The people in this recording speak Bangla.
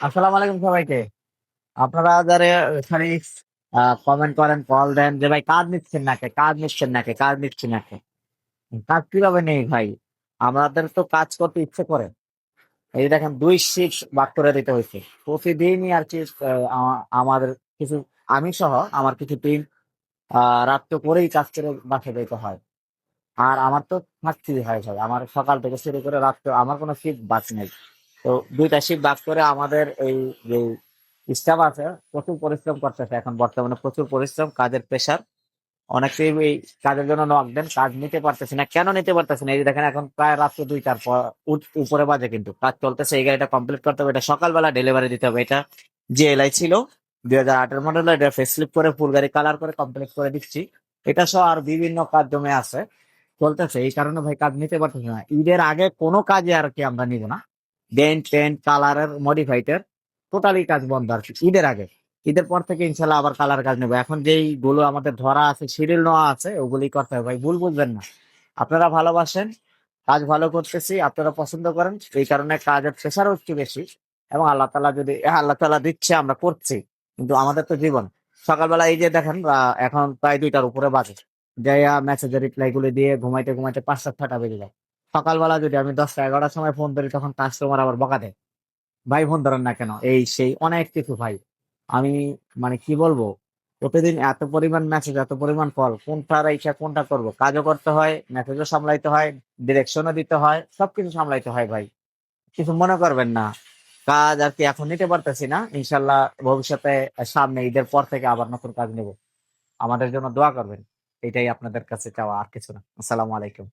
আসসালামু আলাইকুম সবাইকে। আপনারা যারা খালি কমেন্ট করেন, কল দেন যে ভাই কাজ নিচ্ছেন না কে? কাজ নিচ্ছেন না কে? কাজ নিচ্ছেন না কে? কাজ কিভাবে নেই ভাই? আমাদের তো কাজ করতে ইচ্ছে করে। এই যে দেখেন ২ শিফট ভাগ করে দিতে হইছে। প্রতিদিনই আরকি আমাদের কিছু আমি সহ আমার কিছু টিম রাত্রে করেই কাজ করে বাসায় যাইতে হয়। আর আমার তো থাকতেই হয় ভাই। আমার সকাল থেকে শুরু করে রাত্রে আমার কোনো শিফট বাদ নেই। তো ২ টা শিফট ভাগ করে আমাদের এই যে স্টাফ আছে প্রচুর পরিশ্রম করতেছে এখন বর্তমানে প্রচুর পরিশ্রম, কাজের প্রেশার। অনেকেই এই কাজের জন্য নক দেন, কাজ নিতে পারতেছে না। কেন নিতে পারতেছে না? এই যে দেখেন এখন প্রায় রাত্র ২টার পর উপরে বাজে কিন্তু কাজ চলতেছে। এই গাড়িটা কমপ্লিট করতে হবে। এটা সকালবেলা ডেলিভারি দিতে হবে। এটা জিএলআই ছিল ২০০৮ এর মডেল। এটা ফেসলিফট করে ফুল গাড়ি কালার করে কমপ্লিট করে দিচ্ছি। এটা সহ আর বিভিন্ন কাজ জমে আছে, চলতেছে। এই কারণে ভাই কাজ নিতে পারতেছি না। ঈদের আগে কোনো কাজে আর কি আমরা নিব না। ডেন্ট পেন্ট কালারের মডিফাইড এর টোটালি কাজ বন্ধ আর কি ঈদের আগে। ঈদের পর থেকে ইনশাল্লাহ আবার কালার কাজ নেবো। এখন যেই গুলো আমাদের ধরা আছে, শিডিউল নেওয়া আছে, ওগুলি করতে হবে ভাই। ভুল বুঝবেন না। আপনারা ভালোবাসেন, কাজ ভালো করতেছি, আপনারা পছন্দ করেন, এই কারণে কাজের প্রেশারও একটু বেশি। এবং আল্লাহ তালা দিচ্ছে আমরা করছি, কিন্তু আমাদের তো জীবন। সকালবেলা এই যে দেখেন এখন প্রায় ২টার উপরে বাজে, যাইয়া মেসেজের রিপ্লাই গুলো দিয়ে ঘুমাইতে ঘুমাইতে ৫-৬টা বেজে যায়। সকালবেলা যদি আমি ১০টা ১১টার সময় ফোন ধরি তখন কাস্টমার আবার বকা দেয়, ভাই ফোন ধরেন না কেন, এই সেই অনেক কিছু ভাই। আমি মানে কি বলবো, প্রতিদিন এত পরিমাণ মেসেজ, এত পরিমাণ কল, কোনটা রেখে কোনটা করব। কাজও করতে হয়, মেসেজও সামলাইতে হয়, ডিরেকশনও দিতে হয়, সবকিছু সামলাইতে হয় ভাই। কিছু মনে করবেন না। কাজ আর কি এখন নিতে পারতেছি না। ইনশাল্লাহ ভবিষ্যতে সামনে ঈদের পর থেকে আবার নতুন কাজ নেব। আমাদের জন্য দোয়া করবেন। এটাই আপনাদের কাছে চাওয়া, আর কিছু না। আসসালামু আলাইকুম।